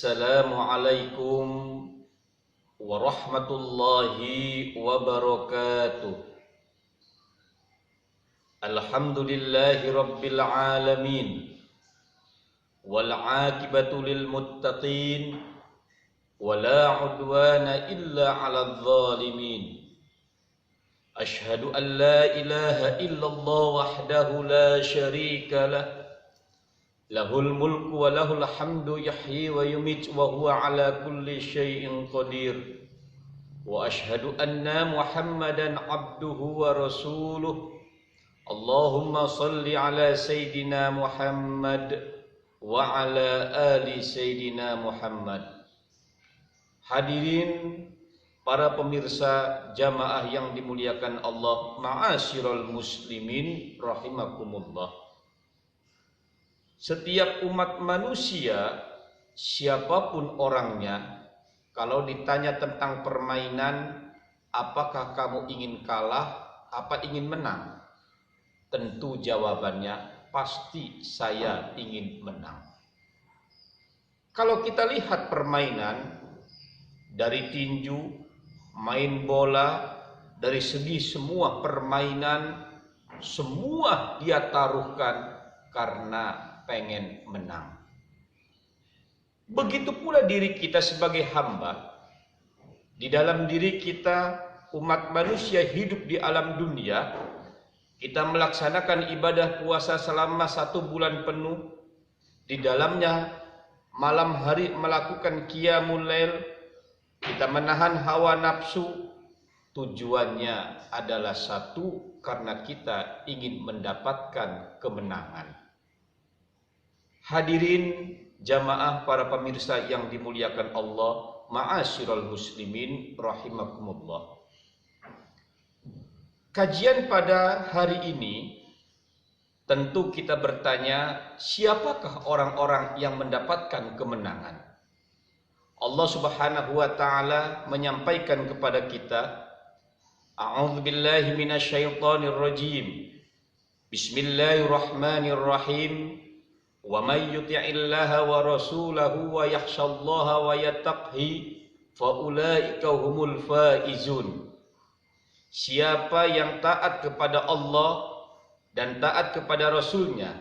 Assalamualaikum warahmatullahi wabarakatuh. Alhamdulillahi rabbil alamin. Wal aqibatu lil muttaqin. Wala udwana illa 'alal zalimin. Ashhadu an la ilaha illallah wahdahu la syarika lah. Lahul mulku wa lahul hamdu yahyi wa yumit wa huwa ala kulli syai'in qadir. Wa ashhadu anna Muhammadan abduhu wa rasuluh. Allahumma salli ala Sayyidina Muhammad wa ala ali Sayyidina Muhammad. Hadirin para pemirsa jamaah yang dimuliakan Allah, ma'asyiral muslimin rahimakumullah. Setiap umat manusia, siapapun orangnya, kalau ditanya tentang permainan, apakah kamu ingin kalah, apa ingin menang? Tentu jawabannya, pasti saya ingin menang. Kalau kita lihat permainan, dari tinju, main bola, dari segi semua permainan, semua dia taruhkan karena pengen menang. Begitu pula diri kita sebagai hamba. Di dalam diri kita, umat manusia hidup di alam dunia, kita melaksanakan ibadah puasa selama 1 bulan penuh. Di dalamnya malam hari melakukan qiyamul lail, kita menahan hawa nafsu. Tujuannya adalah satu, karena kita ingin mendapatkan kemenangan. Hadirin jamaah para pemirsa yang dimuliakan Allah, ma'asyiral muslimin rahimakumullah. Kajian pada hari ini tentu kita bertanya, siapakah orang-orang yang mendapatkan kemenangan? Allah Subhanahu wa taala menyampaikan kepada kita, A'udzubillahi minasyaitonir rajim. Bismillahirrahmanirrahim. Wa may yuti'illaha wa rasulahu wa yakhshallaha wa yattaqhi fa ulaika humul faizun. Siapa yang taat kepada Allah dan taat kepada Rasulnya,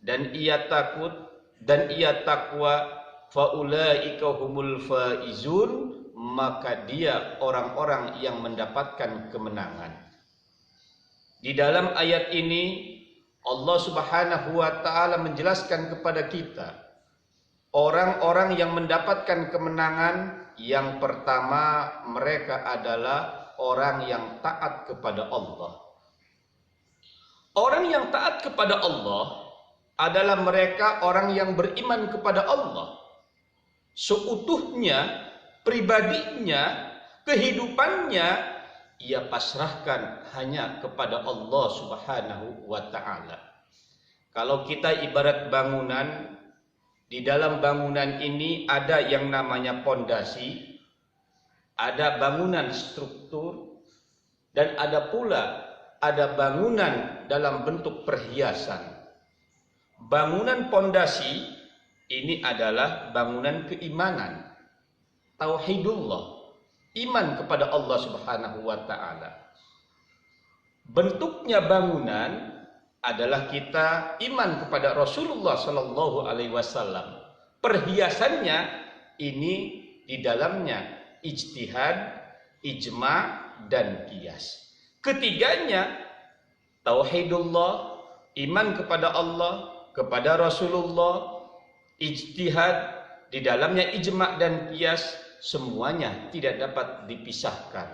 dan ia takut dan ia takwa, fa ulaika humul faizun, maka dia orang-orang yang mendapatkan kemenangan. Di dalam ayat ini Allah Subhanahu wa taala menjelaskan kepada kita orang-orang yang mendapatkan kemenangan. Yang pertama, mereka adalah orang yang taat kepada Allah. Orang yang taat kepada Allah adalah mereka orang yang beriman kepada Allah seutuhnya, pribadinya, kehidupannya ia pasrahkan hanya kepada Allah Subhanahu wa ta'ala. Kalau kita ibarat bangunan, di dalam bangunan ini ada yang namanya pondasi, ada bangunan struktur, dan ada bangunan dalam bentuk perhiasan. Bangunan pondasi ini adalah bangunan keimanan, tauhidullah, iman kepada Allah Subhanahu wa ta'ala. Bentuknya bangunan adalah kita iman kepada Rasulullah sallallahu alaihi wasallam. Perhiasannya ini di dalamnya ijtihad, ijma, dan qiyas. Ketiganya tauhidullah, iman kepada Allah, kepada Rasulullah, ijtihad, di dalamnya ijma dan qiyas. Semuanya tidak dapat dipisahkan.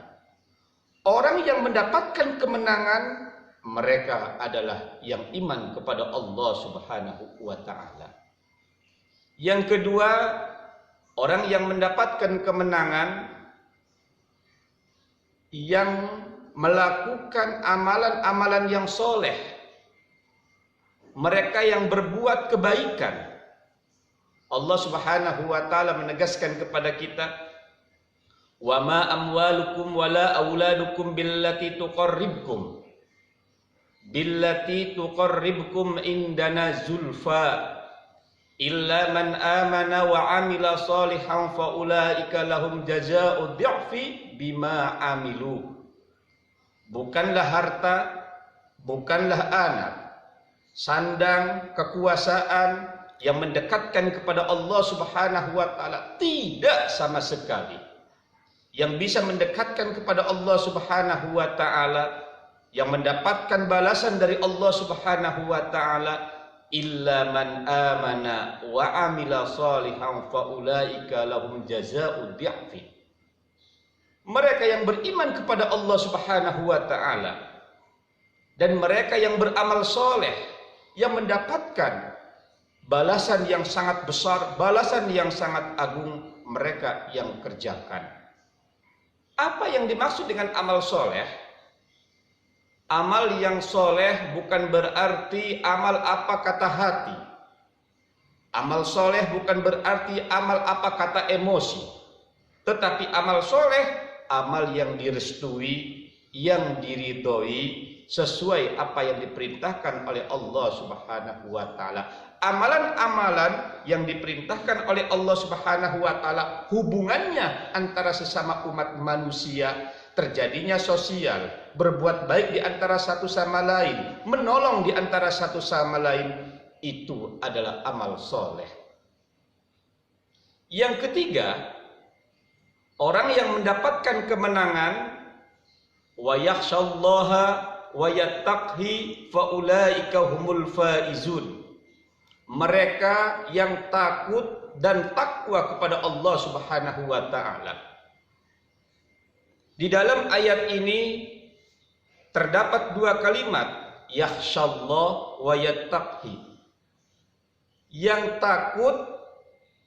Orang yang mendapatkan kemenangan, mereka adalah yang iman kepada Allah Subhanahu wa ta'ala. Yang kedua, orang yang mendapatkan kemenangan yang melakukan amalan-amalan yang soleh, mereka yang berbuat kebaikan. Allah Subhanahu wa ta'ala menegaskan kepada kita, wa ma amwalukum wala auladukum billati tuqarribkum indana zulfa illa man amana wa amila salihan fa ulaika lahum jazaa'ud dhi'fi bima amilu. Bukanlah harta, bukanlah anak, sandang, kekuasaan yang mendekatkan kepada Allah Subhanahu wa taala, tidak sama sekali. Yang bisa mendekatkan kepada Allah Subhanahu wa taala, yang mendapatkan balasan dari Allah Subhanahu wa taala, illa man amana wa amila salihan fa ulaika lahum jazaa'ud dhi'fi. Mereka yang beriman kepada Allah Subhanahu wa taala dan mereka yang beramal soleh yang mendapatkan balasan yang sangat besar, balasan yang sangat agung mereka yang kerjakan. Apa yang dimaksud dengan amal soleh? Amal yang soleh bukan berarti amal apa kata hati. Amal soleh bukan berarti amal apa kata emosi. Tetapi amal soleh, amal yang direstui, yang diridhoi, sesuai apa yang diperintahkan oleh Allah Subhanahu wa taala. Amalan-amalan yang diperintahkan oleh Allah Subhanahu wa taala, hubungannya antara sesama umat manusia, terjadinya sosial, berbuat baik di antara satu sama lain, menolong di antara satu sama lain, itu adalah amal soleh. Yang ketiga, orang yang mendapatkan kemenangan, wa yakhshallaha wa yattaqhi fa ulaika humul faizun. Mereka yang takut dan takwa kepada Allah Subhanahu wa taala. Di dalam ayat ini terdapat dua kalimat, yakhshallah wa yattaqhi. Yang takut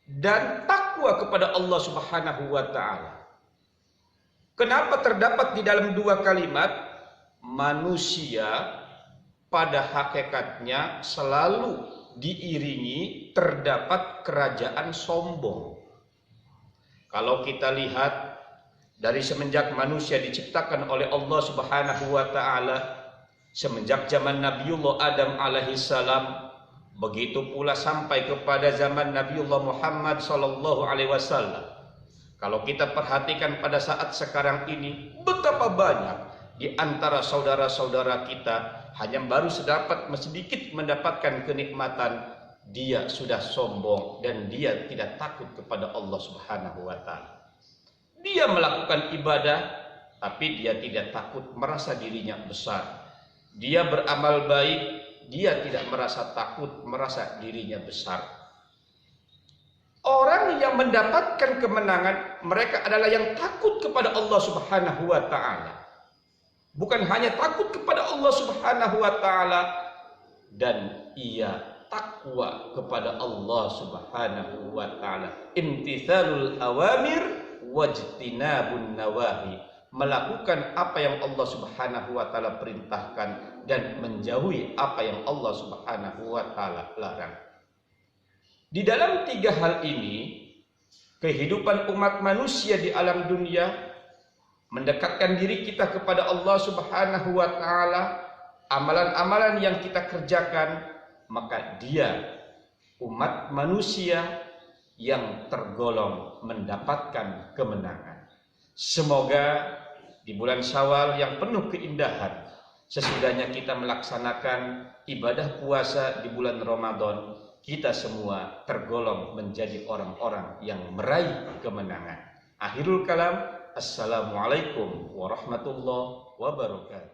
dan takwa kepada Allah Subhanahu wa taala. Kenapa terdapat di dalam dua kalimat? Manusia pada hakikatnya selalu diiringi terdapat kerajaan sombong. Kalau kita lihat dari semenjak manusia diciptakan oleh Allah Subhanahu wa taala, semenjak zaman Nabiullah Adam alaihi salam, begitu pula sampai kepada zaman Nabiullah Muhammad sallallahu alaihi wasallam. Kalau kita perhatikan pada saat sekarang ini, betapa banyak di antara saudara-saudara kita hanya baru sedikit mendapatkan kenikmatan, dia sudah sombong dan dia tidak takut kepada Allah Subhanahu wa taala. Dia melakukan ibadah tapi dia tidak takut, merasa dirinya besar. Dia beramal baik, dia tidak merasa takut, merasa dirinya besar. Orang yang mendapatkan kemenangan, mereka adalah yang takut kepada Allah Subhanahu wa taala. Bukan hanya takut kepada Allah Subhanahu wa taala, dan ia takwa kepada Allah Subhanahu wa taala. Imtithalul awamir wajtinabun nawahi. Melakukan apa yang Allah Subhanahu wa taala perintahkan dan menjauhi apa yang Allah Subhanahu wa taala larang. Di dalam tiga hal ini, kehidupan umat manusia di alam dunia, mendekatkan diri kita kepada Allah Subhanahu wa taala, amalan-amalan yang kita kerjakan, maka dia umat manusia yang tergolong mendapatkan kemenangan. Semoga di bulan Syawal yang penuh keindahan, sesudahnya kita melaksanakan ibadah puasa di bulan Ramadan, kita semua tergolong menjadi orang-orang yang meraih kemenangan. Akhirul kalam, assalamualaikum warahmatullahi wabarakatuh.